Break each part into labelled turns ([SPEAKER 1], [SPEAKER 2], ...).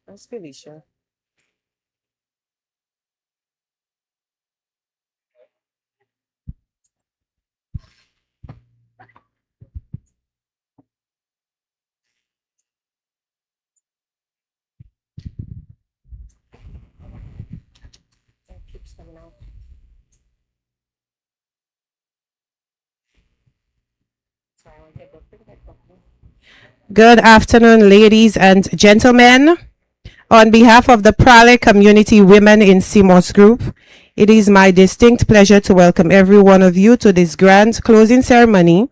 [SPEAKER 1] That's Felicia. It keeps coming out. Sorry, I want to get the Good afternoon, ladies and gentlemen. On behalf of the Praslin Community Women in Seamoss Group, it is my distinct pleasure to welcome every one of you to this grand closing ceremony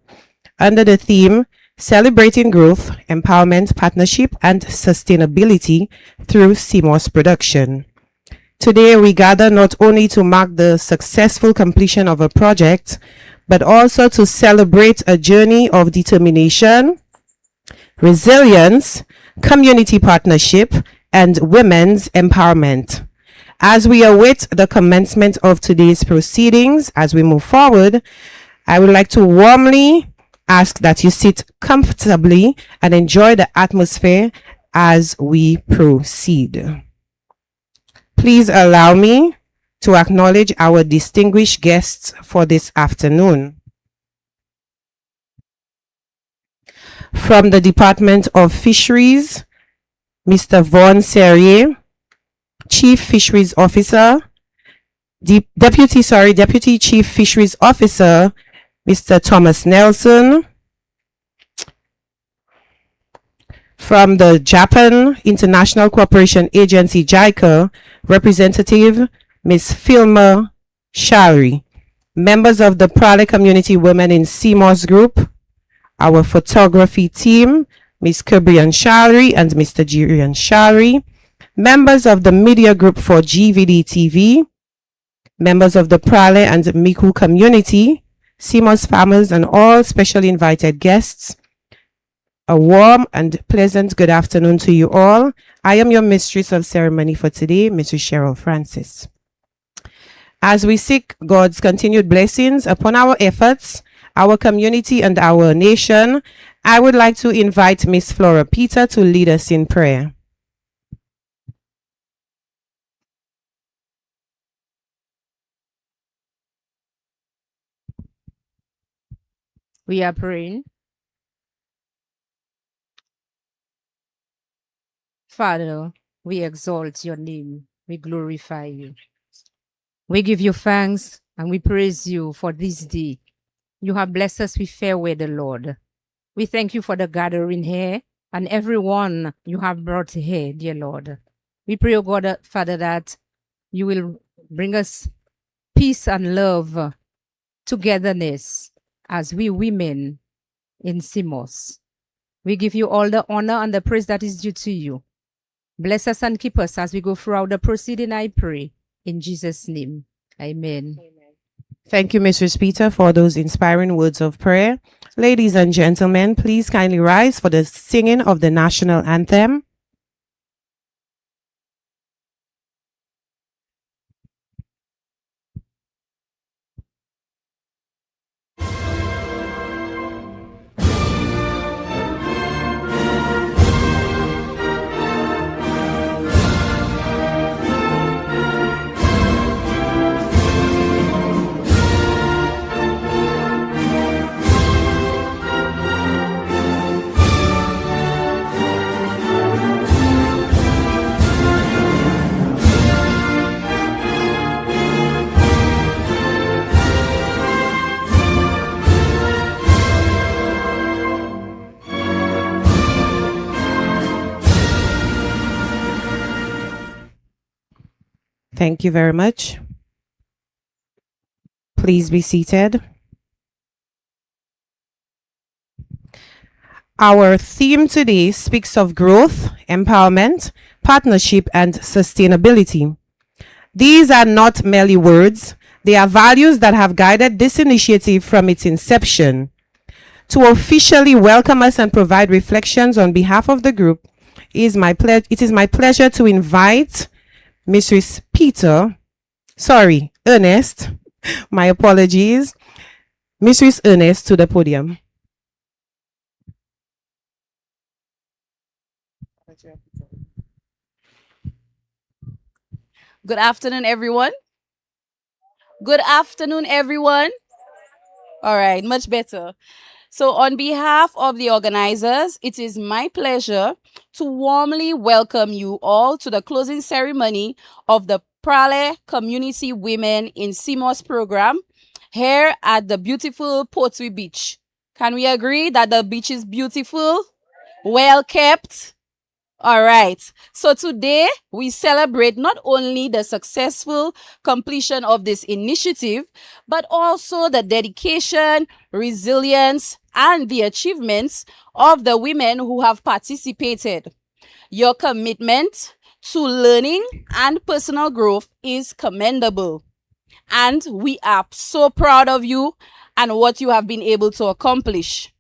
[SPEAKER 1] under the theme Celebrating Growth, Empowerment, Partnership, and Sustainability through Seamoss Production. Today, we gather not only to mark the successful completion of a project, but also to celebrate a journey of determination, resilience, community partnership, and women's empowerment. As we await the commencement of today's proceedings, as we move forward, I would like to warmly ask that you sit comfortably and enjoy the atmosphere as we proceed. Please allow me to acknowledge our distinguished guests for this afternoon. From the Department of Fisheries, Mr. Vaughn Serrier, Chief Fisheries Officer, Deputy Chief Fisheries Officer, Mr. Thomas Nelson. From the Japan International Cooperation Agency, JICA, Representative Ms. Filma Shari. Members of the Praslin Community Women in Seamoss Group, our photography team, Ms. Kirbrian Shari and Mr. Jirian Shari. Members of the media group for GVD TV, members of the Praslin and Miku community, Seamoss farmers, and all specially invited guests. A warm and pleasant good afternoon to you all. I am your mistress of ceremony for today, Mrs. Cheryl Francis. As we seek God's continued blessings upon our efforts, our community, and our nation, I would like to invite Miss Flora Peter to lead us in prayer.
[SPEAKER 2] We are praying. Father, we exalt your name. We glorify you. We give you thanks and we praise you for this day. You have blessed us with fair weather, Lord. We thank you for the gathering here and everyone you have brought here, dear Lord. We pray, O God, Father, that you will bring us peace and love, togetherness as we women in Seamoss. We give you all the honor and the praise that is due to you. Bless us and keep us as we go throughout the proceeding, I pray. In Jesus' name, amen.
[SPEAKER 1] Thank you, Mrs. Peter, for those inspiring words of prayer. Ladies and gentlemen, please kindly rise for the singing of the national anthem. Thank you very much. Please be seated. Our theme today speaks of growth, empowerment, partnership, and sustainability. These are not merely words, they are values that have guided this initiative from its inception. To officially welcome us and provide reflections on behalf of the group, it is my pleasure to invite Mrs. Ernest, my apologies, Mrs. Ernest to the podium.
[SPEAKER 3] Good afternoon, everyone. Good afternoon, everyone. All right, much better. So, on behalf of the organizers, it is my pleasure to warmly welcome you all to the closing ceremony of the Prale Community Women in Seamoss program here at the beautiful Pottery Beach. Can we agree that the beach is beautiful, well kept? All right. So today we celebrate not only the successful completion of this initiative, but also the dedication, resilience, and the achievements of the women who have participated. Your commitment to learning and personal growth is commendable. And we are so proud of you and what you have been able to accomplish.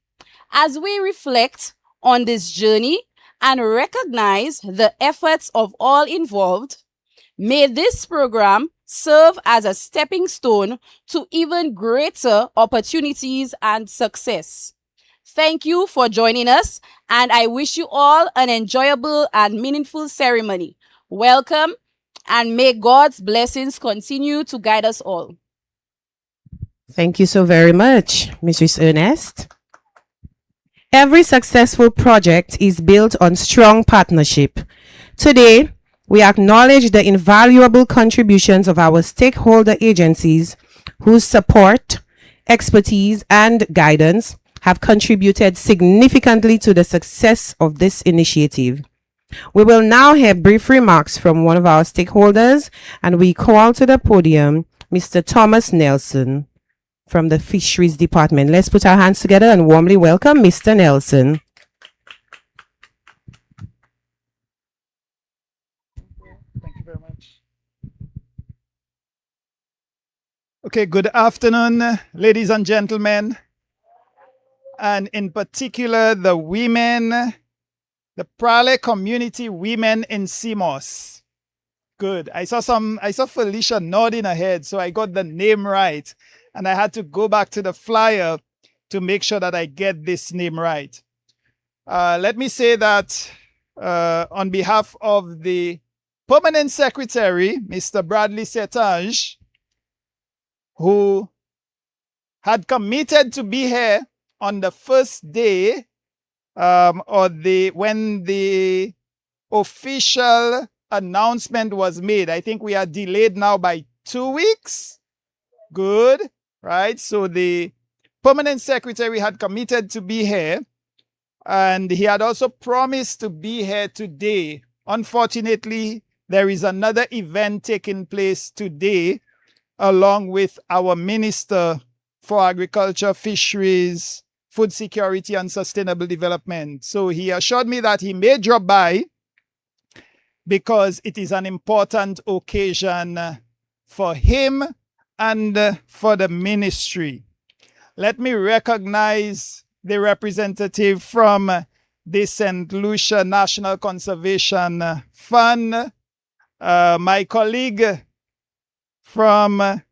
[SPEAKER 3] As we reflect on this journey and recognize the efforts of all involved, may this program serve as a stepping stone to even greater opportunities and success. Thank you for joining us, and I wish you all an enjoyable and meaningful ceremony. Welcome, and may God's blessings continue to guide us all.
[SPEAKER 1] Thank you so very much, Mrs. Ernest. Every successful project is built on strong partnership. Today, we acknowledge the invaluable contributions of our stakeholder agencies whose support, expertise, and guidance have contributed significantly to the success of this initiative. We will now hear brief remarks from one of our stakeholders, and we call to the podium Mr. Thomas Nelson from the Fisheries Department. Let's put our hands together and warmly welcome Mr. Nelson.
[SPEAKER 4] Thank you very much. Okay, good afternoon, ladies and gentlemen, and in particular the women, the Prale community women in Seamoss. Good. I saw Felicia nodding her head, so I got the name right. And I had to go back to the flyer to make sure that I get this name right. Let me say that on behalf of the Permanent Secretary, Mr. Bradley Setange, who had committed to be here on the first day when the official announcement was made. I think we are delayed now by 2 weeks. Good, right? So the Permanent Secretary had committed to be here, and he had also promised to be here today. Unfortunately, there is another event taking place today along with our Minister for Agriculture, Fisheries, Food Security and Sustainable Development. So he assured me that he may drop by because it is an important occasion for him and for the ministry. Let me recognize the representative from the St. Lucia National Conservation Fund, my colleague from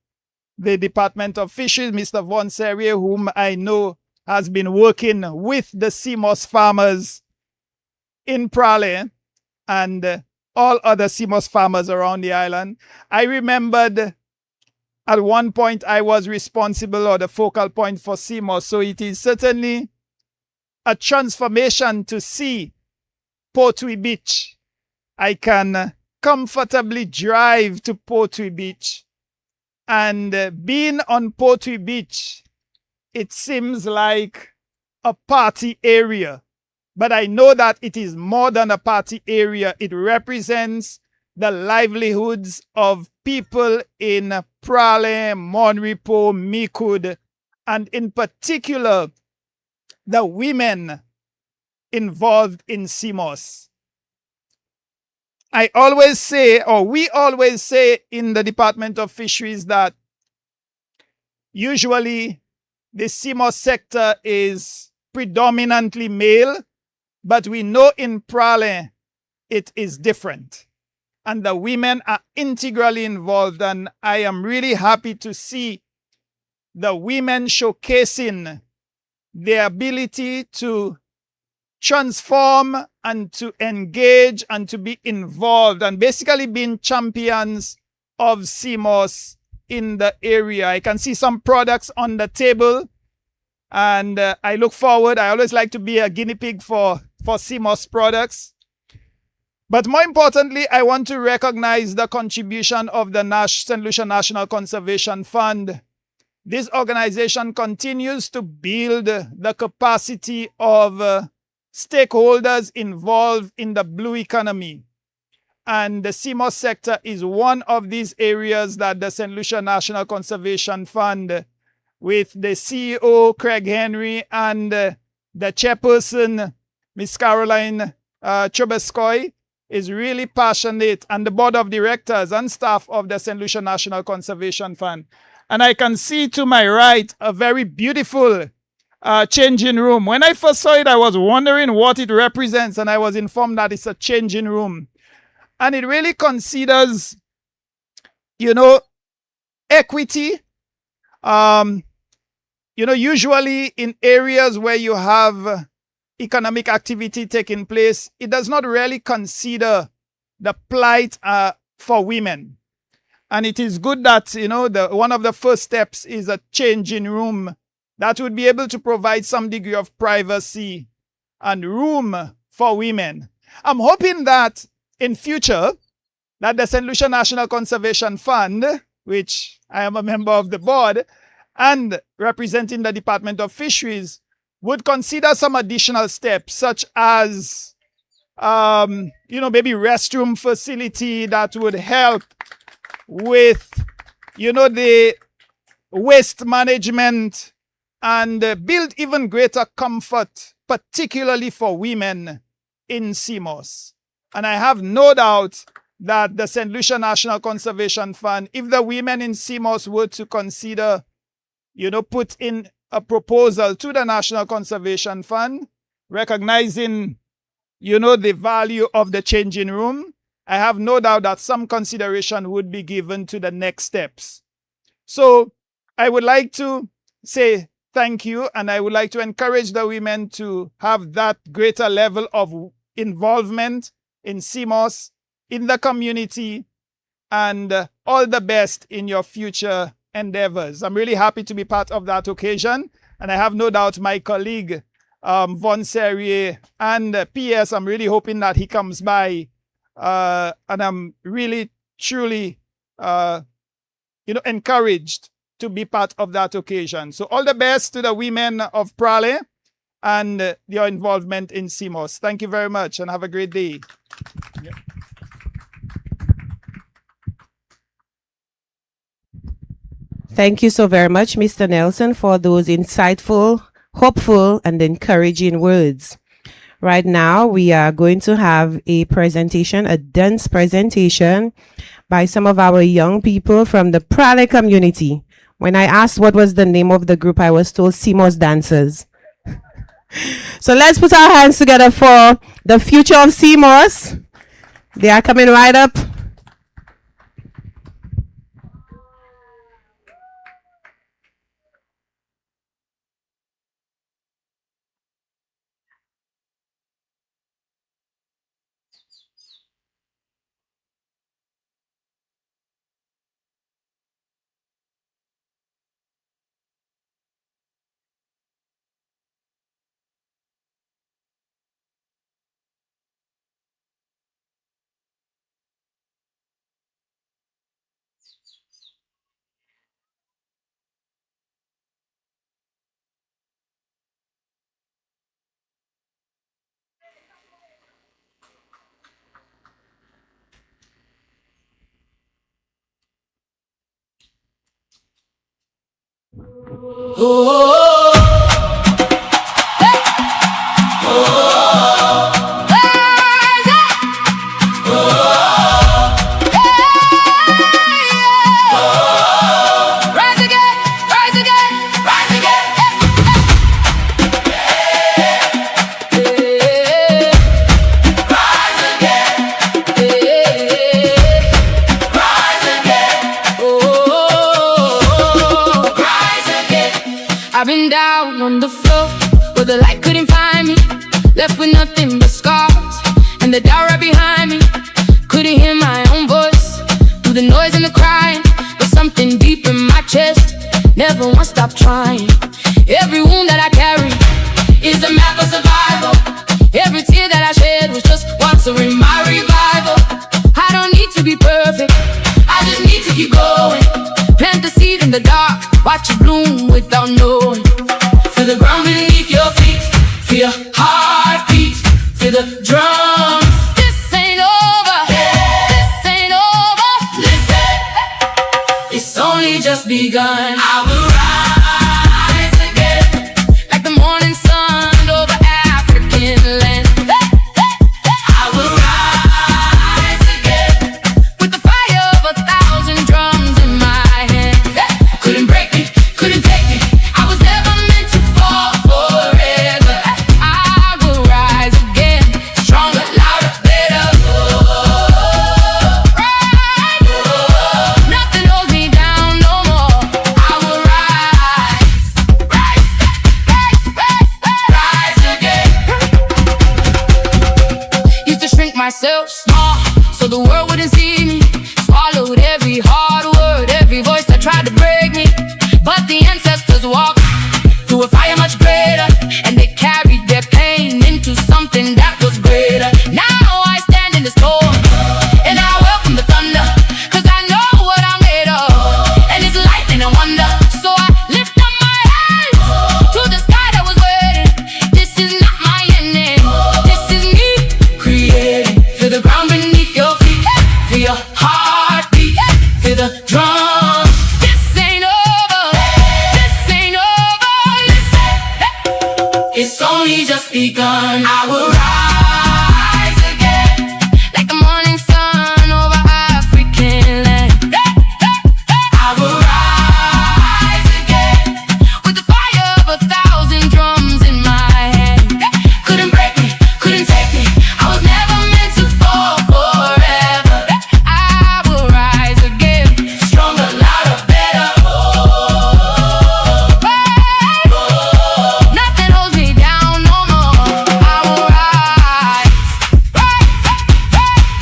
[SPEAKER 4] the Department of Fisheries, Mr. Von Serrier, whom I know has been working with the Seamoss farmers in Praslin and all other Seamoss farmers around the island. I remembered at one point I was responsible or the focal point for Seamoss, so it is certainly a transformation to see Pottery Beach. I can comfortably drive to Pottery Beach, and being on Pottery Beach, it seems like a party area. But I know that it is more than a party area. It represents the livelihoods of people in Praslin, Monrepo, Micoud, and in particular, the women involved in Seamoss. I always say, or we always say in the Department of Fisheries, that usually the Seamoss sector is predominantly male, but we know in Praslin it is different. And the women are integrally involved, and I am really happy to see the women showcasing their ability to transform and to engage and to be involved and basically being champions of Seamoss in the area. I can see some products on the table, and I look forward. I always like to be a guinea pig for Seamoss products. But more importantly, I want to recognize the contribution of the St. Lucia National Conservation Fund. This organization continues to build the capacity of stakeholders involved in the blue economy. And the Seamoss sector is one of these areas that the St. Lucia National Conservation Fund, with the CEO, Craig Henry, and the chairperson, Ms. Caroline Chubascoy, is really passionate, and the board of directors and staff of the St. Lucia National Conservation Fund. And I can see to my right a very beautiful changing room. When I first saw it, I was wondering what it represents, and I was informed that it's a changing room. And it really considers, equity. Usually in areas where you have economic activity taking place, it does not really consider the plight for women. And it is good that, one of the first steps is a changing room that would be able to provide some degree of privacy and room for women. I'm hoping that in future, that the St. Lucia National Conservation Fund, which I am a member of the board, and representing the Department of Fisheries, would consider some additional steps, such as, maybe restroom facility that would help with, the waste management, and build even greater comfort, particularly for women in Seamoss. And I have no doubt that the St. Lucia National Conservation Fund, if the women in Seamoss were to consider, put in a proposal to the National Conservation Fund, recognizing, the value of the changing room, I have no doubt that some consideration would be given to the next steps. So I would like to say thank you, and I would like to encourage the women to have that greater level of involvement in Seamoss, in the community, and all the best in your future endeavors. I'm really happy to be part of that occasion, and I have no doubt my colleague Von Serrier and PS, I'm really hoping that he comes by, and I'm really truly encouraged to be part of that occasion. So all the best to the women of Praslin and your involvement in Seamoss. Thank you very much, and have a great day. Yeah.
[SPEAKER 1] Thank you so very much, Mr. Nelson, for those insightful, hopeful, and encouraging words. Right now, we are going to have a presentation, a dance presentation by some of our young people from the Praslin community. When I asked what was the name of the group, I was told Seamoss Dancers. So let's put our hands together for the future of Seamoss. They are coming right up.
[SPEAKER 5] I've been down on the floor where the light couldn't find me, left with nothing but scars and the doubt right behind me. Couldn't hear my own voice through the noise and the crowd. never once stop trying. Every wound that I carry is a map of survival. Every tear that I shed was just once in my revival. I don't need to be perfect, I just need to keep going. Plant the seed in the dark, watch it bloom without knowing. Feel the ground beneath your feet, feel your heartbeat, feel the drums. This ain't over, this ain't over. Listen, it's only just begun. I will rise again, like the morning sun over African land. I will rise again, with the fire of 1,000 drums in my hand. Couldn't break me, couldn't take me, I was never meant to fall forever. I will rise again, stronger, louder, better. Rise. Nothing holds me down no more. I will rise, rise, rise, rise, rise again. Used to shrink myself small so the world wouldn't see me. Swallowed every hard word, every voice that tried to break me. But the ancestors walked through a fire much greater, and they carried their pain into something that was greater. Now I stand in the storm, and I welcome the thunder, 'cause I know what I'm made of, and it's lightning and wonder. So I lift up my hands to the sky that was waiting. This is not my ending, this is me creating. Feel the ground beneath your feet, feel your heartbeat, feel the drum. This ain't over, this ain't over. Listen, it's only just begun. I will rise again, like the morning sun over African land. I will rise again, with the fire of 1,000 drums in my hand. Couldn't break me, couldn't take me, I was never meant to fall forever. I will rise again, stronger, louder, better. Nothing holds me down no more. I will rise, rise,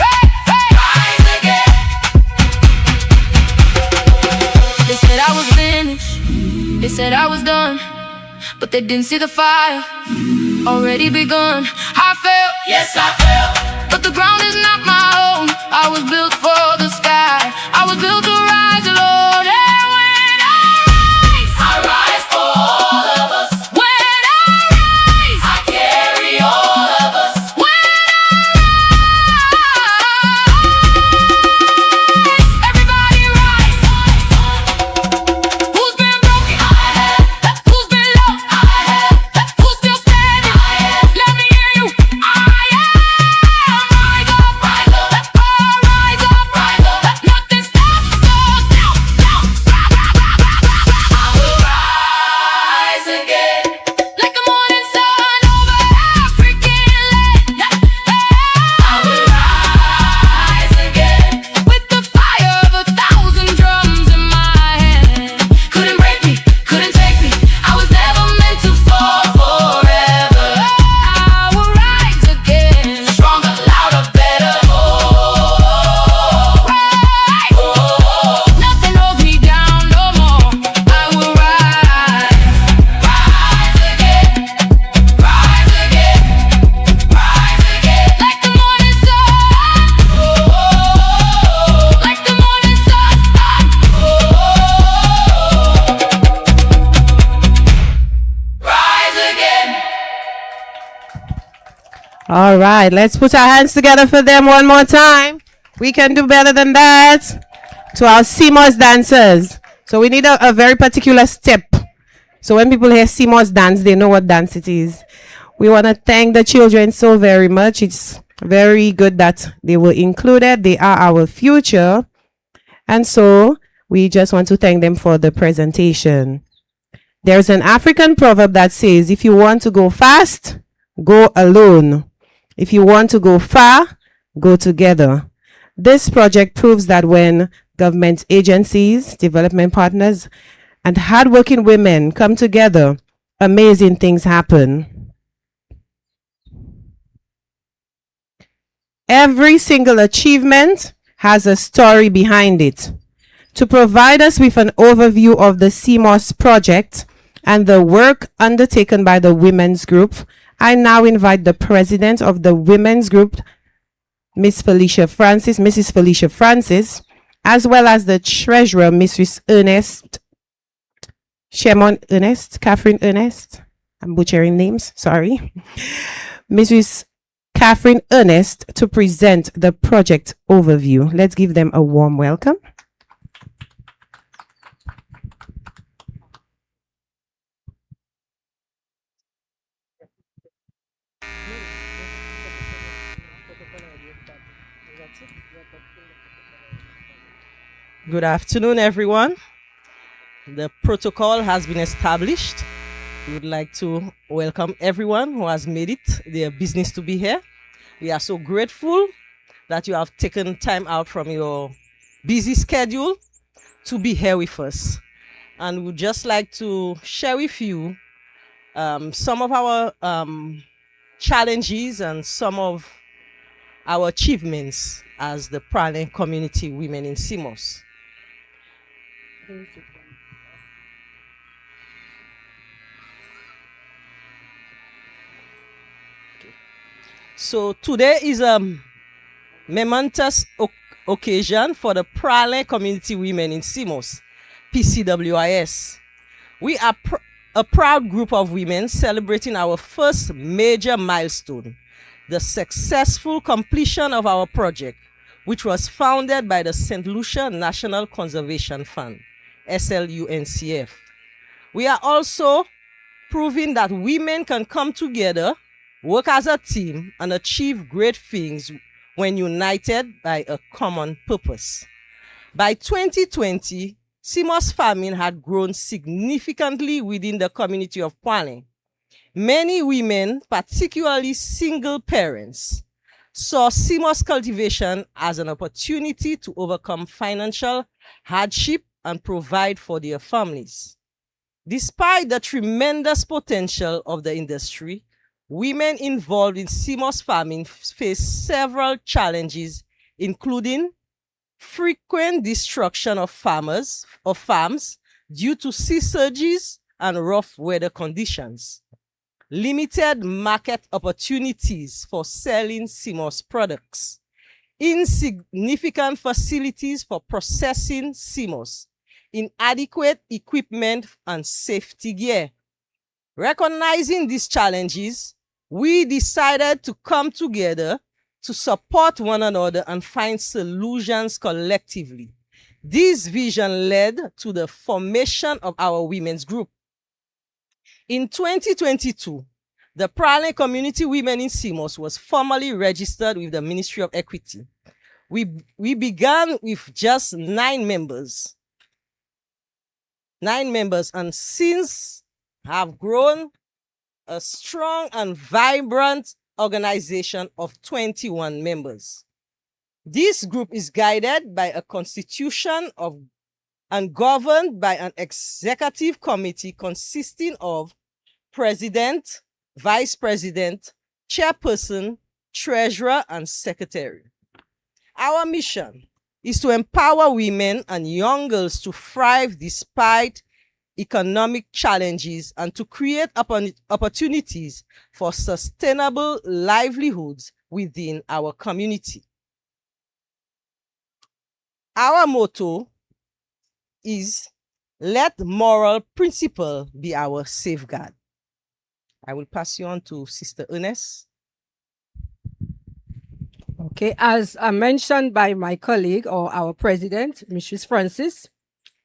[SPEAKER 5] rise, rise again. They said I was finished, they said I was done, but they didn't see the fire already begun. I fell, yes I fell, but the ground is not my home. I was built for the sky, I was built to rise alone. And when I rise for all of us. When I rise, I carry all of us. When I rise, everybody rise. Who's been broken? I have. Who's been low? I have. Who's still standing? I have. Let me hear you. I am. Rise up, rise up. Oh, rise up, rise up. Nothing stops us now, now. I will rise again, like the morning sun over African land. I will rise again, with the fire of 1,000 drums in my hand. Couldn't break me, couldn't take me, I was never meant to fall forever. I will rise again, stronger, louder, better. Rise. Nothing holds me down no more. I will rise, rise again, rise again, rise again, like the morning sun, like the morning sun. Rise again.
[SPEAKER 1] All right, let's put our hands together for them one more time. We can do better than that. To our Seamoss dancers. So we need a very particular step. So when people hear Seamoss dance, they know what dance it is. We want to thank the children so very much. It's very good that they were included. They are our future. And so we just want to thank them for the presentation. There's an African proverb that says, if you want to go fast, go alone. If you want to go far, go together. This project proves that when government agencies, development partners, and hardworking women come together, amazing things happen. Every single achievement has a story behind it. To provide us with an overview of the Seamoss project and the work undertaken by the women's group, I now invite the president of the women's group, Mrs. Felicia Francis, as well as the treasurer, Catherine Ernest. I'm butchering names, sorry. Mrs. Catherine Ernest to present the project overview. Let's give them a warm welcome.
[SPEAKER 6] Good afternoon, everyone. The protocol has been established. We would like to welcome everyone who has made it their business to be here. We are so grateful that you have taken time out from your busy schedule to be here with us. And we'd just like to share with you some of our challenges and some of our achievements as the Praslin community women in Seamoss. So today is a momentous occasion for the Praslin community women in Seamoss, PCWIS. We are a proud group of women celebrating our first major milestone, the successful completion of our project, which was founded by the St. Lucia National Conservation Fund, SLUNCF. We are also proving that women can come together, work as a team, and achieve great things when united by a common purpose. By 2020, Seamoss farming had grown significantly within the community of Praslin. Many women, particularly single parents, saw Seamoss cultivation as an opportunity to overcome financial hardship and provide for their families. Despite the tremendous potential of the industry, women involved in Seamoss farming face several challenges, including frequent destruction of farms due to sea surges and rough weather conditions, limited market opportunities for selling Seamoss products, insignificant facilities for processing Seamoss, inadequate equipment and safety gear. Recognizing these challenges, we decided to come together to support one another and find solutions collectively. This vision led to the formation of our women's group. In 2022, the Praslin Community Women in Seamoss was formally registered with the Ministry of Equity. We began with just 9 members. 9 members, and since have grown a strong and vibrant organization of 21 members. This group is guided by a constitution and governed by an executive committee consisting of president, vice president, chairperson, treasurer, and secretary. Our mission is to empower women and young girls to thrive despite economic challenges and to create opportunities for sustainable livelihoods within our community. Our motto is, let moral principle be our safeguard. I will pass you on to Sister Ernest.
[SPEAKER 7] Okay, as mentioned by my colleague or our president, Mrs. Francis,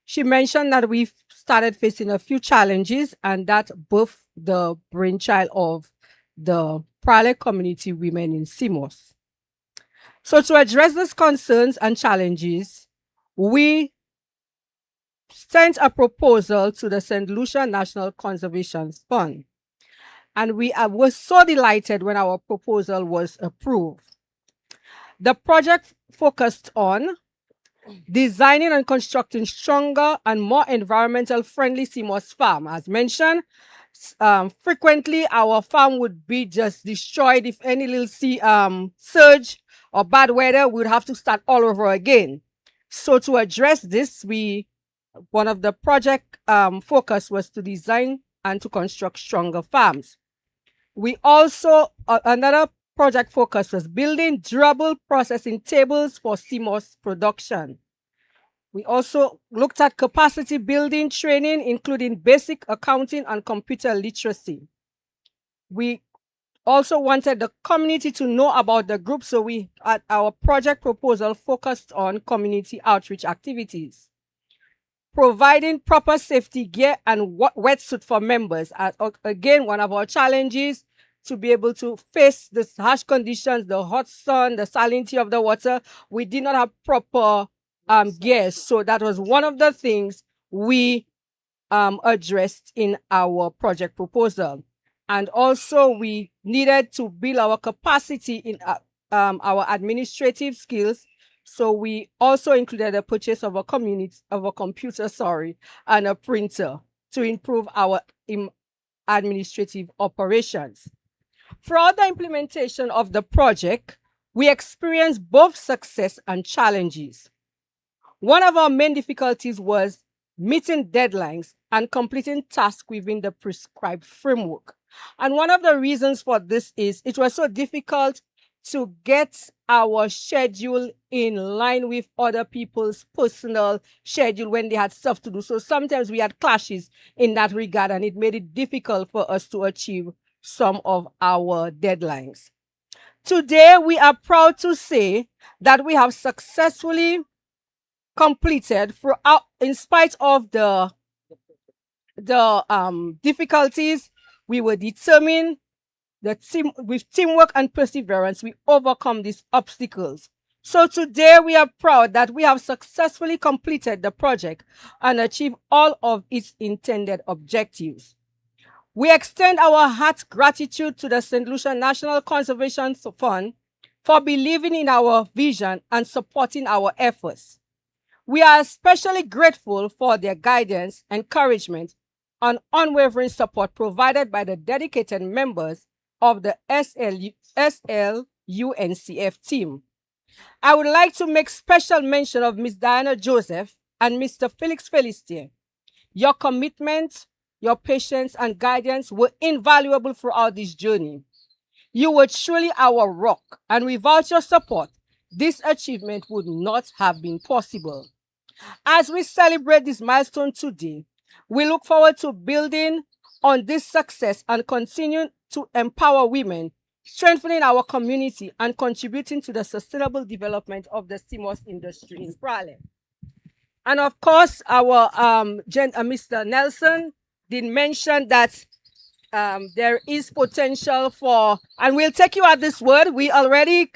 [SPEAKER 7] she mentioned that we've started facing a few challenges and that both the brainchild of the Praslin community women in Seamoss. So to address these concerns and challenges, we sent a proposal to the St. Lucia National Conservation Fund. And we were so delighted when our proposal was approved. The project focused on designing and constructing stronger and more environmental friendly Seamoss farm. As mentioned, frequently our farm would be just destroyed if any little sea surge or bad weather, we would have to start all over again. So to address this, one of the project focus was to design and to construct stronger farms. We also, another project focus was building durable processing tables for Seamoss production. We also looked at capacity building training, including basic accounting and computer literacy. We also wanted the community to know about the group, so our project proposal focused on community outreach activities. Providing proper safety gear and wetsuit for members. Again, one of our challenges to be able to face the harsh conditions, the hot sun, the salinity of the water. We did not have proper gear, so that was one of the things we addressed in our project proposal. And also we needed to build our capacity in our administrative skills. So we also included the purchase of a computer, and a printer to improve our administrative operations. Throughout the implementation of the project, we experienced both success and challenges. One of our main difficulties was meeting deadlines and completing tasks within the prescribed framework. And one of the reasons for this is it was so difficult to get our schedule in line with other people's personal schedule when they had stuff to do. So sometimes we had clashes in that regard, and it made it difficult for us to achieve some of our deadlines. Today, we are proud to say that we have successfully completed, in spite of the difficulties. We were determined with teamwork and perseverance, we overcome these obstacles. So today we are proud that we have successfully completed the project and achieved all of its intended objectives. We extend our heart's gratitude to the St. Lucia National Conservation Fund for believing in our vision and supporting our efforts. We are especially grateful for their guidance, encouragement, and unwavering support provided by the dedicated members of the SLUNCF team. I would like to make special mention of Ms. Diana Joseph and Mr. Felix Felistier. Your commitment, your patience, and guidance were invaluable throughout this journey. You were truly our rock, and without your support, this achievement would not have been possible. As we celebrate this milestone today, we look forward to building on this success and continue to empower women, strengthening our community and contributing to the sustainable development of the Seamoss industry in Praslin. And of course, our Mr. Nelson did mention that there is potential for, and we'll take you at this word. We already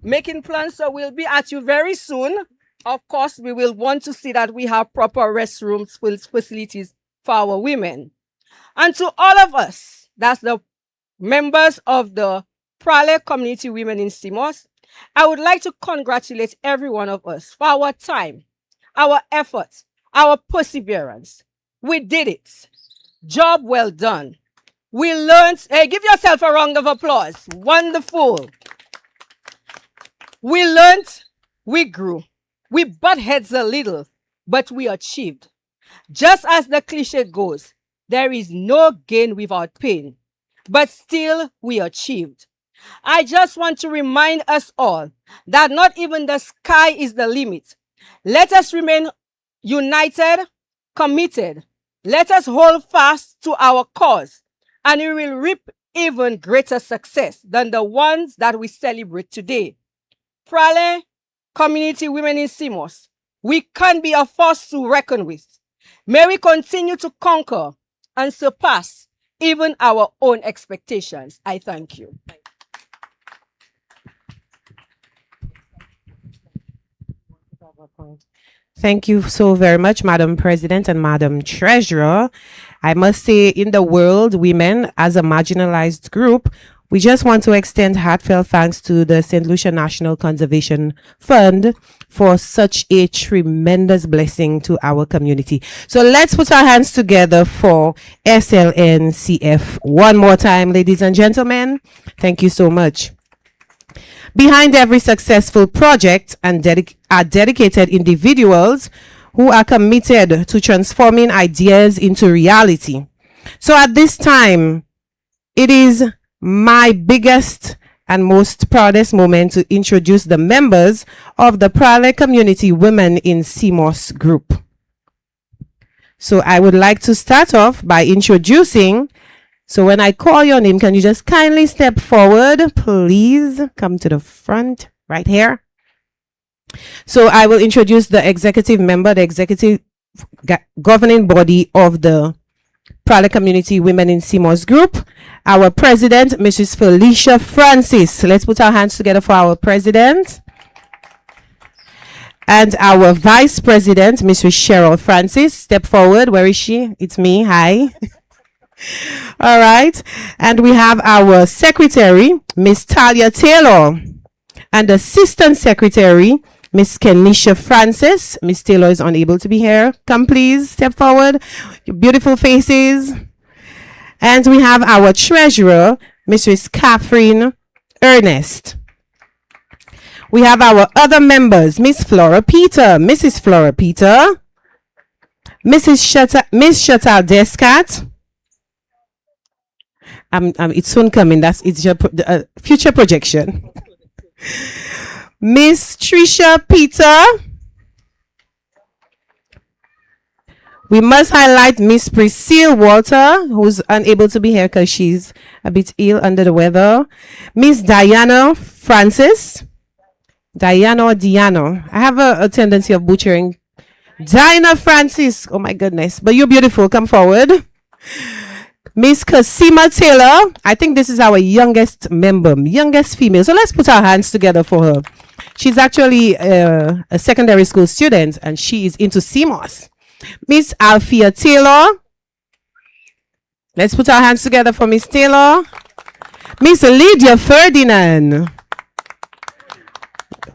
[SPEAKER 7] making plans, so we'll be at you very soon. Of course, we will want to see that we have proper restrooms, facilities for our women. And to all of us, that's the members of the Praslin Community Women in Seamoss, I would like to congratulate every one of us for our time, our efforts, our perseverance. We did it. Job well done. We learned, hey, give yourself a round of applause. Wonderful. We learned, we grew. We butt heads a little, but we achieved. Just as the cliche goes, there is no gain without pain, but still we achieved. I just want to remind us all that not even the sky is the limit. Let us remain united, committed. Let us hold fast to our cause, and we will reap even greater success than the ones that we celebrate today. Praslin Community Women in Seamoss, we can be a force to reckon with. May we continue to conquer and surpass even our own expectations. I thank you.
[SPEAKER 1] Thank you so very much, Madam President and Madam Treasurer. I must say, in the world, women as a marginalized group, we just want to extend heartfelt thanks to the St. Lucia National Conservation Fund for such a tremendous blessing to our community. So let's put our hands together for SLNCF one more time, ladies and gentlemen. Thank you so much. Behind every successful project are dedicated individuals who are committed to transforming ideas into reality. So at this time, it is my biggest and most proudest moment to introduce the members of the Praslin Community Women in Seamoss group. So I would like to start off by introducing. So when I call your name, can you just kindly step forward? Please come to the front right here. So I will introduce the executive member, the executive governing body of the Praslin Community Women in Seamoss group. Our president, Mrs. Felicia Francis. Let's put our hands together for our president. And our vice president, Mrs. Cheryl Francis. Step forward. Where is she? It's me. Hi. All right. And we have our secretary, Miss Talia Taylor, and assistant secretary, Miss Kenisha Francis. Miss Taylor is unable to be here. Come please, step forward. Your beautiful faces. And we have our treasurer, Mrs. Catherine Ernest. We have our other members, Miss Flora Peter, Mrs. Flora Peter, Miss Chantal Descat. It's soon coming. It's your future projection. Miss Trisha Peter. We must highlight Miss Priscilla Walter, who's unable to be here because she's a bit ill under the weather. Miss Diana Francis. Diana or Diana. I have a tendency of butchering. Diana Francis. Oh my goodness. But you're beautiful. Come forward. Miss Casima Taylor. I think this is our youngest member, youngest female. So let's put our hands together for her. She's actually a secondary school student and she is into Seamoss. Miss Althea Taylor. Let's put our hands together for Miss Taylor. Miss Lydia Ferdinand.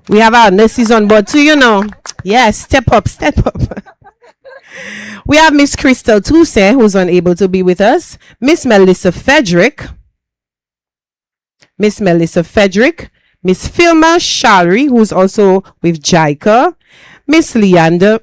[SPEAKER 1] We have our nurses on board too, you know. Yes, step up, step up. We have Miss Crystal Toussaint, who's unable to be with us. Miss Melissa Frederick. Miss Melissa Frederick. Miss Filma Shalry, who's also with JICA. Miss Leandra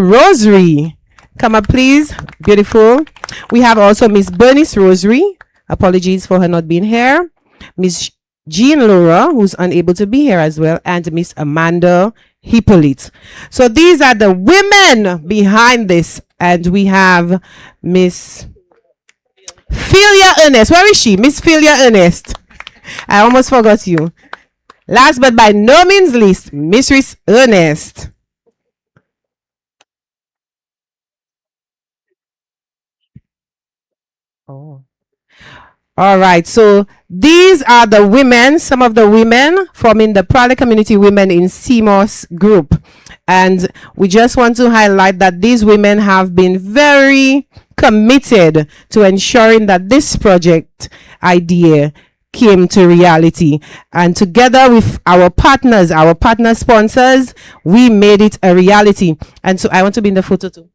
[SPEAKER 1] Rosary. Come up, please. Beautiful. We have also Miss Bernice Rosary. Apologies for her not being here. Miss Jean Laura, who's unable to be here as well. And Miss Amanda Hippolyte. So these are the women behind this. And we have Miss Philia Ernest. Where is she? Miss Philia Ernest. I almost forgot you. Last but by no means least, Mistress Ernest. Oh. All right. So these are the women, some of the women forming the Praslin Community Women in Seamoss group. And we just want to highlight that these women have been very committed to ensuring that this project idea came to reality. And together with our partners, our partner sponsors, we made it a reality. And so I want to be in the photo too.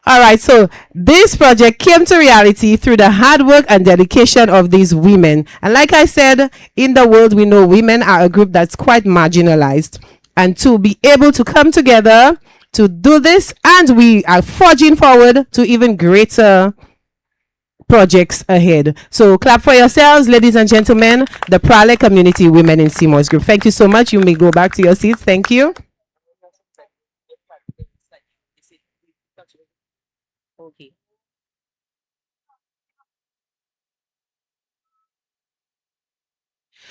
[SPEAKER 1] All right, so this project came to reality through the hard work and dedication of these women. And like I said, in the world, we know women are a group that's quite marginalized. And to be able to come together to do this, and we are forging forward to even greater projects ahead. So clap for yourselves, ladies and gentlemen, the Praslin Community Women in Seamoss group. Thank you so much. You may go back to your seats. Thank you. Okay.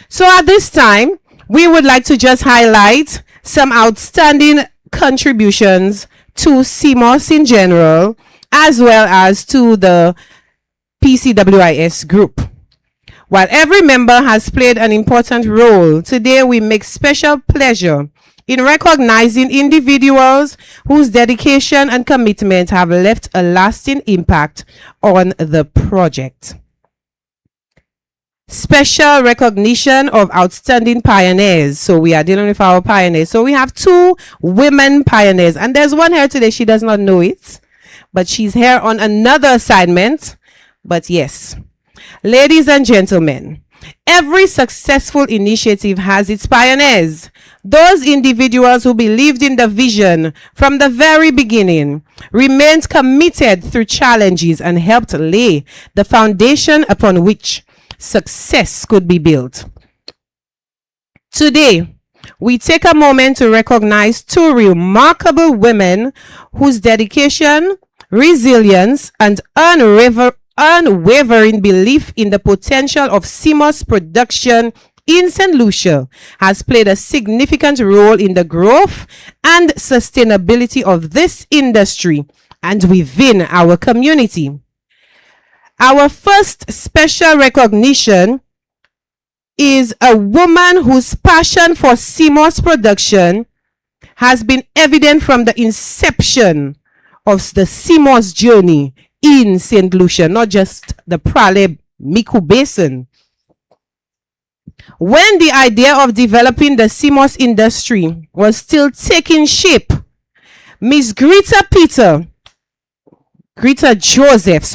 [SPEAKER 1] So at this time, we would like to just highlight some outstanding contributions to Seamoss in general, as well as to the PCWIS group. While every member has played an important role, today we make special pleasure in recognizing individuals whose dedication and commitment have left a lasting impact on the project. Special recognition of outstanding pioneers. So we are dealing with our pioneers. So we have 2 women pioneers, and there's one here today. She does not know it, but she's here on another assignment. But yes, ladies and gentlemen, Every successful initiative has its pioneers, those individuals who believed in the vision from the very beginning, remained committed through challenges, and helped lay the foundation upon which success could be built. Today, we take a moment to recognize two remarkable women whose dedication, resilience, and unwavering belief in the potential of Seamoss production in St. Lucia has played a significant role in the growth and sustainability of this industry and within our community. Our first special recognition is a woman whose passion for Seamoss production has been evident from the inception of the Seamoss journey in St. Lucia, not just the Praslin Micoud Basin. When the idea of developing the Seamoss industry was still taking shape, Miss Greta Joseph,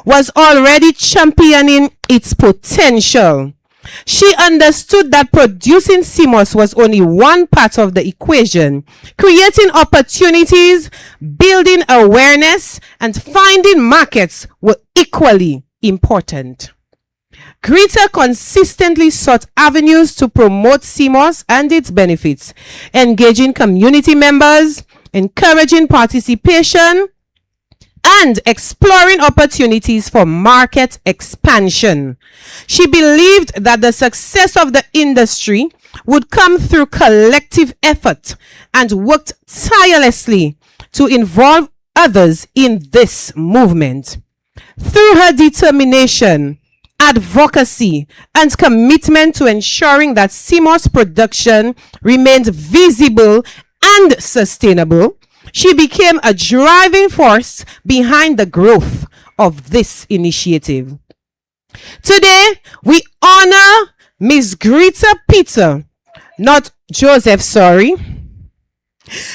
[SPEAKER 1] was already championing its potential. She understood that producing Seamoss was only one part of the equation. Creating opportunities, building awareness, and finding markets were equally important. Greta consistently sought avenues to promote Seamoss and its benefits, engaging community members, encouraging participation, and exploring opportunities for market expansion. She believed that the success of the industry would come through collective effort and worked tirelessly to involve others in this movement. Through her determination, advocacy, and commitment to ensuring that Seamoss production remained visible and sustainable, she became a driving force behind the growth of this initiative. Today, we honor Ms. Greta Joseph,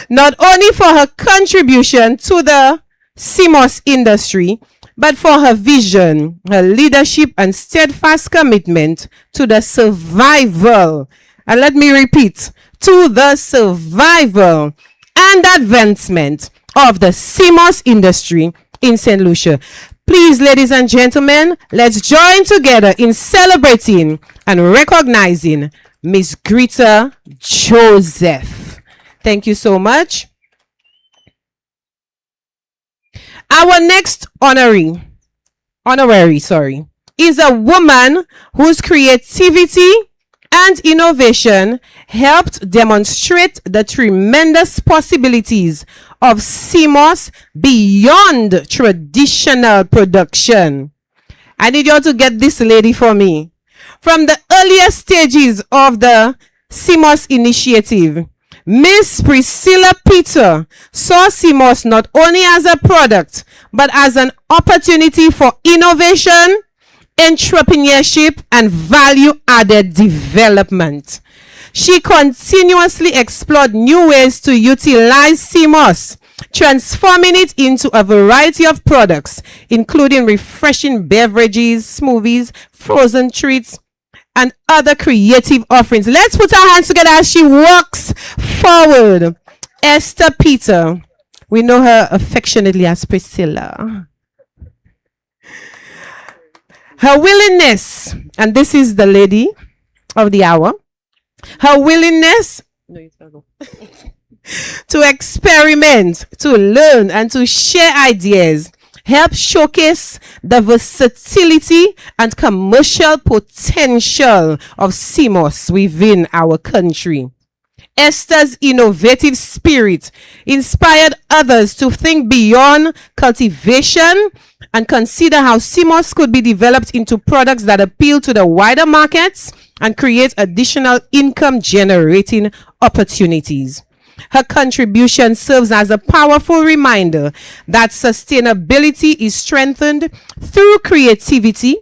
[SPEAKER 1] not only for her contribution to the Seamoss industry, but for her vision, her leadership, and steadfast commitment to the survival, and let me repeat, to the survival and advancement of the Seamoss industry in St. Lucia. Please, ladies and gentlemen, let's join together in celebrating and recognizing Miss Greta Joseph. Thank you so much. Our next honorary, is a woman whose creativity and innovation helped demonstrate the tremendous possibilities of Seamoss beyond traditional production. I need you all to get this lady for me. From the earliest stages of the Seamoss initiative, Miss Priscilla Peter saw Seamoss not only as a product, but as an opportunity for innovation, entrepreneurship, and value-added development. She continuously explored new ways to utilize Seamoss, transforming it into a variety of products, including refreshing beverages, smoothies, frozen treats, and other creative offerings. Let's put our hands together as she walks forward. Esther Peter. We know her affectionately as Priscilla. Her willingness, and this is the lady of the hour, her willingness to experiment, to learn, and to share ideas help showcase the versatility and commercial potential of Seamoss within our country. Esther's innovative spirit inspired others to think beyond cultivation and consider how Seamoss could be developed into products that appeal to the wider markets and create additional income generating opportunities. Her contribution serves as a powerful reminder that sustainability is strengthened through creativity,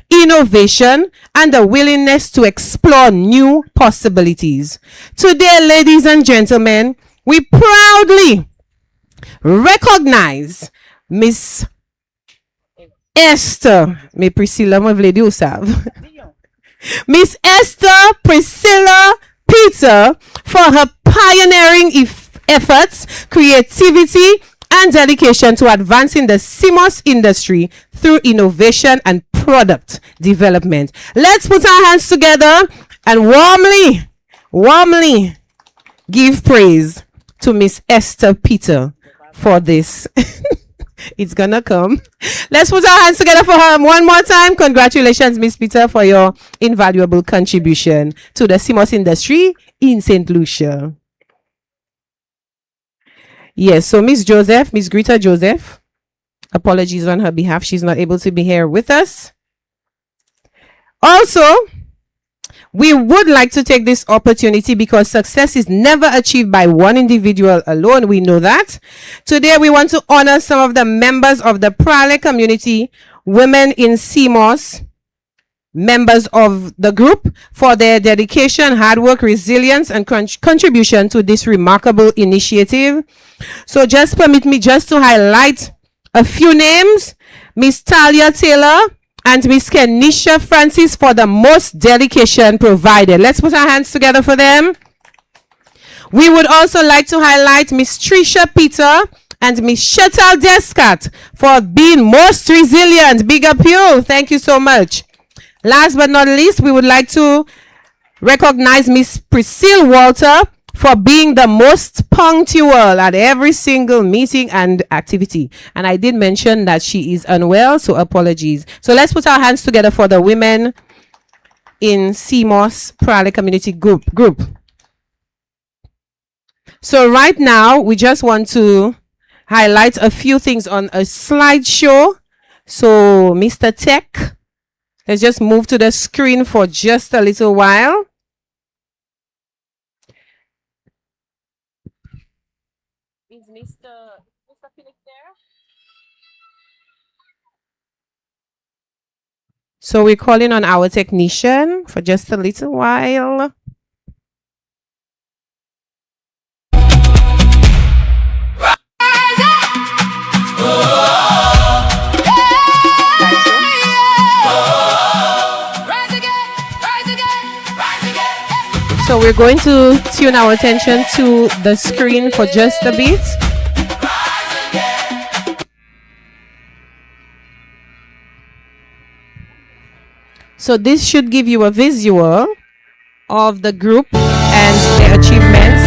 [SPEAKER 1] innovation, and a willingness to explore new possibilities. Today, ladies and gentlemen, we proudly recognize Miss Esther, mais Priscilla, moi vle di ou sav. Miss Esther Priscilla Peter for her pioneering efforts, creativity, and dedication to advancing the Seamoss industry through innovation and product development. Let's put our hands together and warmly give praise to Miss Esther Peter for this. It's gonna come. Let's put our hands together for her one more time. Congratulations, Miss Peter, for your invaluable contribution to the Seamoss industry in St. Lucia. Yes, so Miss Greta Joseph, apologies on her behalf. She's not able to be here with us. Also, we would like to take this opportunity because success is never achieved by one individual alone. We know that. Today, we want to honor some of the members of the Praslin community, women in Seamoss, members of the group for their dedication, hard work, resilience, and contribution to this remarkable initiative. So just permit me just to highlight a few names. Miss Talia Taylor and Miss Kenisha Francis for the most dedication provided. Let's put our hands together for them. We would also like to highlight Miss Trisha Peter and Miss Shetal Descat for being most resilient. Big up you. Thank you so much. Last but not least, we would like to recognize Miss Priscilla Walter for being the most punctual at every single meeting and activity. And I did mention that she is unwell, so apologies. So let's put our hands together for the women in Seamoss Praslin Community Group. So right now, we just want to highlight a few things on a slideshow. So Mr. Tech, let's just move to the screen for just a little while. Is Mr. Philip there? So we're calling on our technician for just a little while. So we're going to tune our attention to the screen for just a bit. So this should give you a visual of the group and their achievements.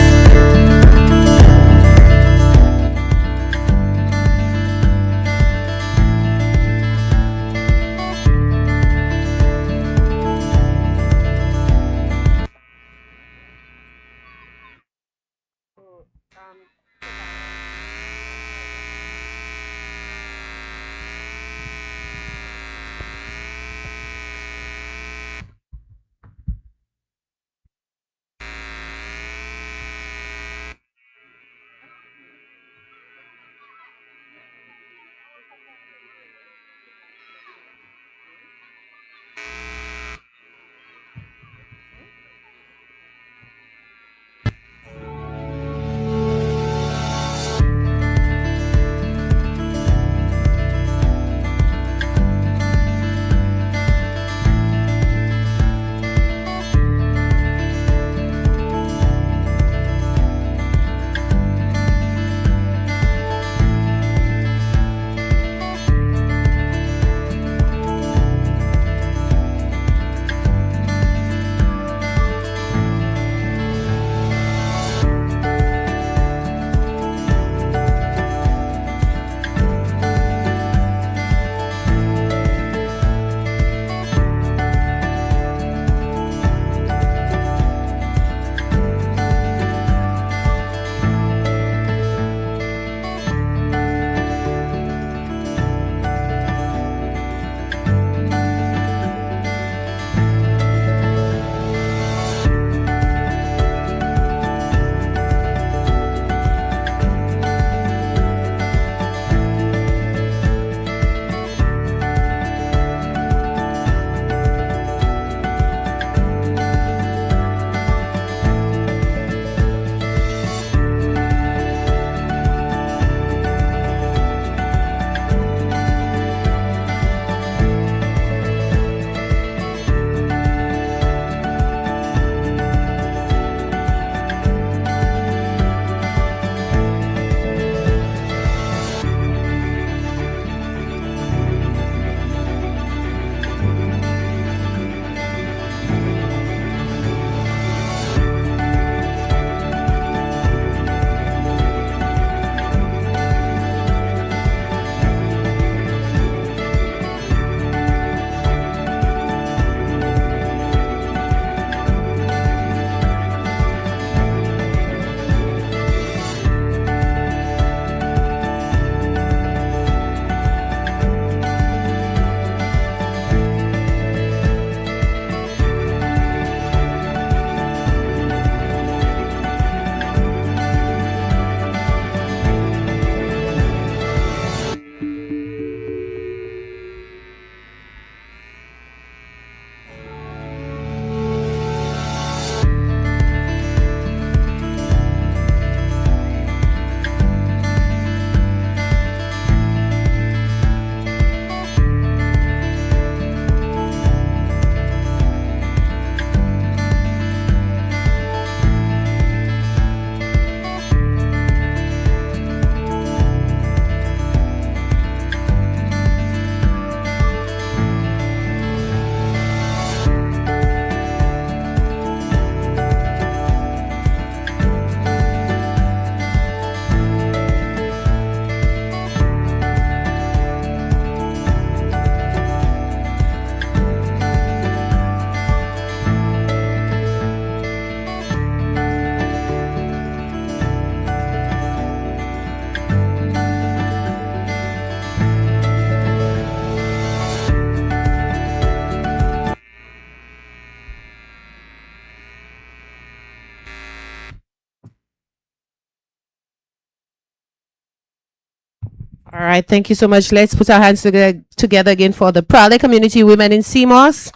[SPEAKER 1] All right, thank you so much. Let's put our hands together again for the Praslin community women in Seamoss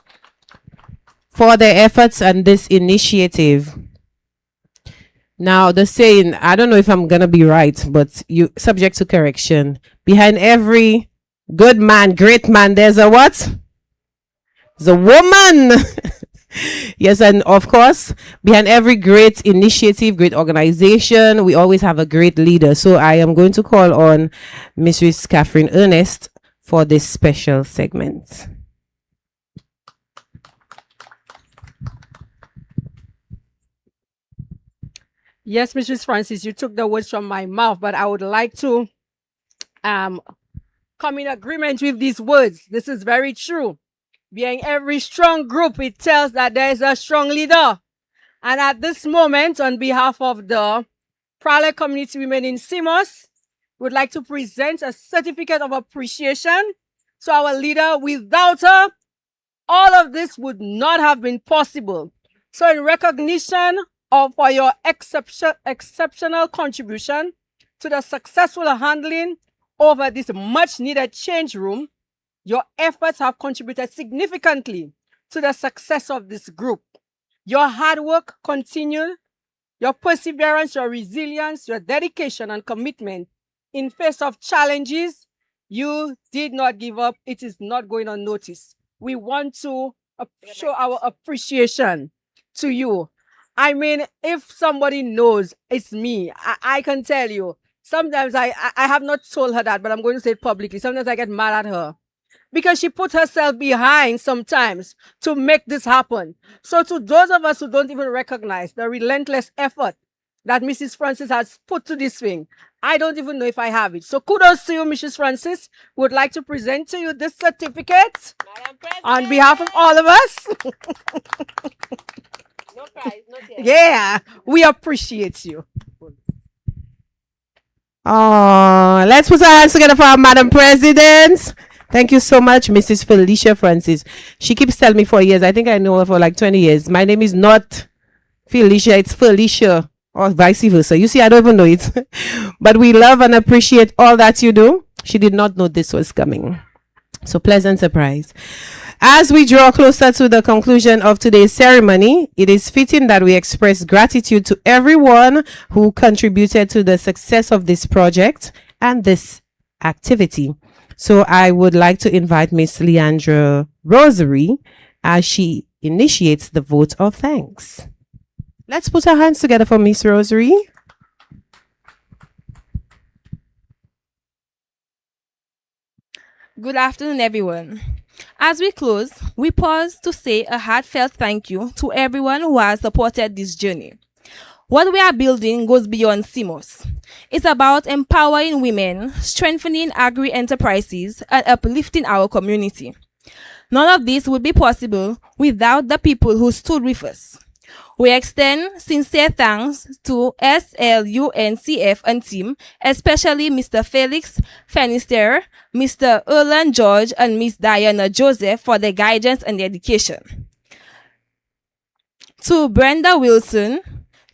[SPEAKER 1] for their efforts and this initiative. Now, the saying, I don't know if I'm going to be right, but you subject to correction. Behind every good man, great man, there's a what? There's a woman. Yes, and of course, behind every great initiative, great organization, we always have a great leader. So I am going to call on Mrs. Catherine Ernest for this special segment.
[SPEAKER 7] Yes, Mrs. Francis, you took the words from my mouth, but I would like to come in agreement with these words. This is very true. Behind every strong group, it tells that there is a strong leader. And at this moment, on behalf of the Praslin community women in Seamoss, we would like to present a certificate of appreciation to our leader. Without her, all of this would not have been possible. So in recognition for your exceptional contribution to the successful handling over this much needed change room, your efforts have contributed significantly to the success of this group. Your hard work continued, your perseverance, your resilience, your dedication and commitment in face of challenges, you did not give up. It is not going unnoticed. We want to show our appreciation to you. I mean, if somebody knows it's me, I can tell you, sometimes I have not told her that, but I'm going to say it publicly. Sometimes I get mad at her because she put herself behind sometimes to make this happen. So to those of us who don't even recognize the relentless effort that Mrs. Francis has put to this thing, I don't even know if I have it. So kudos to you, Mrs. Francis. We would like to present to you this certificate on behalf of all of us.
[SPEAKER 3] No prize, not yet.
[SPEAKER 7] Yeah, we appreciate you.
[SPEAKER 1] Oh, let's put our hands together for our Madam President. Thank you so much, Mrs. Felicia Francis. She keeps telling me for years. I think I know her for like 20 years. My name is not Felicia, it's Felicia, or vice versa. You see, I don't even know it. But we love and appreciate all that you do. She did not know this was coming. So pleasant surprise. As we draw closer to the conclusion of today's ceremony, it is fitting that we express gratitude to everyone who contributed to the success of this project and this activity. So I would like to invite Miss Leandra Rosary as she initiates the vote of thanks. Let's put our hands together for Miss Rosary.
[SPEAKER 8] Good afternoon, everyone. As we close, we pause to say a heartfelt thank you to everyone who has supported this journey. What we are building goes beyond Seamoss. It's about empowering women, strengthening agri-enterprises, and uplifting our community. None of this would be possible without the people who stood with us. We extend sincere thanks to SLUNCF and team, especially Mr. Felix Fenister, Mr. Erland George, and Miss Diana Joseph for their guidance and dedication. To Brenda Wilson,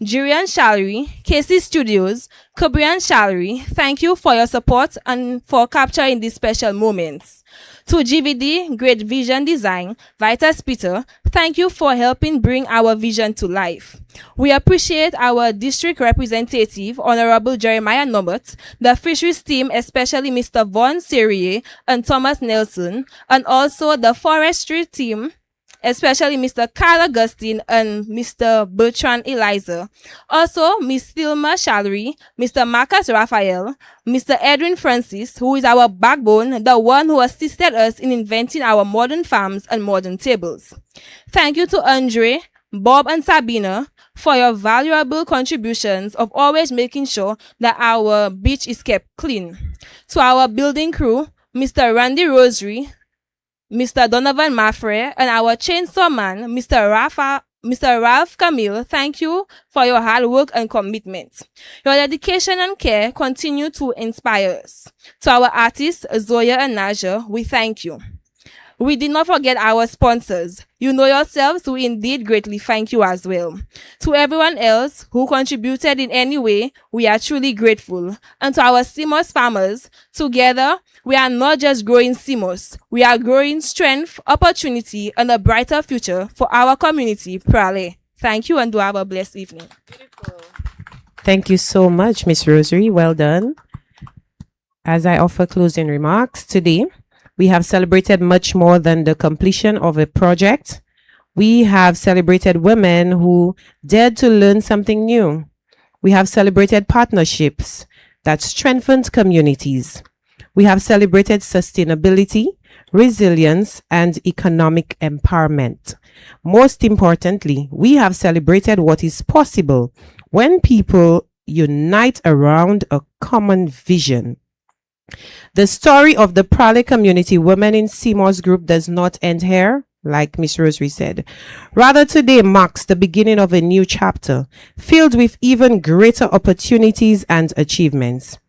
[SPEAKER 8] Jurian Shallery, Casey Studios, Kubrian Shallery, thank you for your support and for capturing these special moments. To GVD, Great Vision Design, Vitas Peter, thank you for helping bring our vision to life. We appreciate our district representative, Honorable Jeremiah Norbert, the fisheries team, especially Mr. Von Serrier and Thomas Nelson, and also the forestry team, especially Mr. Carl Augustine and Mr. Bertrand Eliza. Also, Miss Thelma Shallery, Mr. Marcus Raphael, Mr. Edwin Francis, who is our backbone, the one who assisted us in inventing our modern farms and modern tables. Thank you to Andre, Bob, and Sabina for your valuable contributions of always making sure that our beach is kept clean. To our building crew, Mr. Randy Rosary, Mr. Donovan Maffrey, and our chainsaw man, Mr. Ralph Camille, thank you for your hard work and commitment. Your dedication and care continue to inspire us. To our artists, Zoya and Naja, we thank you. We did not forget our sponsors. You know yourselves, we indeed greatly thank you as well. To everyone else who contributed in any way, we are truly grateful. And to our Seamoss farmers, together, we are not just growing Seamoss, we are growing strength, opportunity, and a brighter future for our community, Praslin. Thank you and do have a blessed evening.
[SPEAKER 1] Thank you so much, Miss Rosary. Well done. As I offer closing remarks today, we have celebrated much more than the completion of a project. We have celebrated women who dared to learn something new. We have celebrated partnerships that strengthened communities. We have celebrated sustainability, resilience, and economic empowerment. Most importantly, we have celebrated what is possible when people unite around a common vision. The story of the Praslin community women in Seamoss Group does not end here, like Miss Rosary said. Rather, today marks the beginning of a new chapter, filled with even greater opportunities and achievements.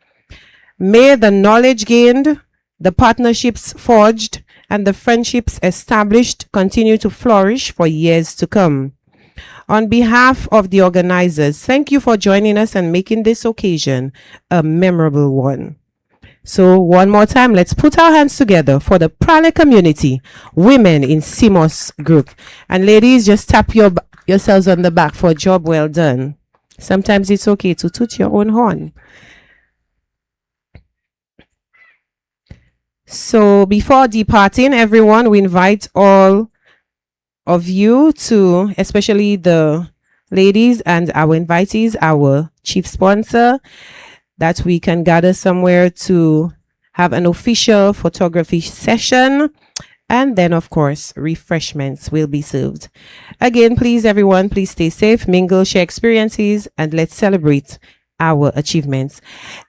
[SPEAKER 1] May the knowledge gained, the partnerships forged, and the friendships established continue to flourish for years to come. On behalf of the organizers, thank you for joining us and making this occasion a memorable one. So one more time, let's put our hands together for the Praslin community women in Seamoss Group. And ladies, just tap yourselves on the back for a job well done. Sometimes it's okay to toot your own horn. So before departing, everyone, we invite all of you to, especially the ladies and our invitees, our chief sponsor, that we can gather somewhere to have an official photography session. And then, of course, refreshments will be served. Again, please, everyone, please stay safe, mingle, share experiences, and let's celebrate our achievements.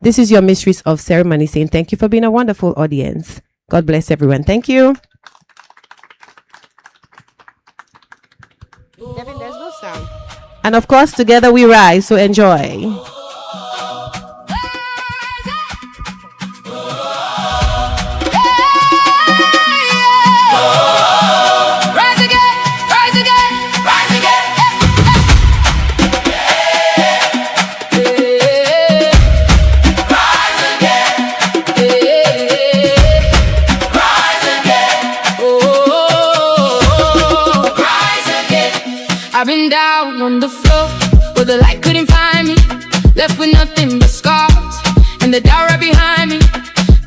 [SPEAKER 1] This is your mistress of ceremony saying thank you for being a wonderful audience. God bless everyone. Thank you. Devin, there's no sound. And of course, together we rise, so enjoy.
[SPEAKER 5] I've been down on the floor where the light couldn't find me, left with nothing but scars and the doubt right behind me.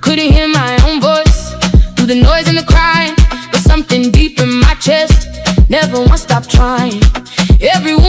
[SPEAKER 5] Couldn't hear my own voice through the noise and the crying, but something deep in my chest never once stopped trying. Everyone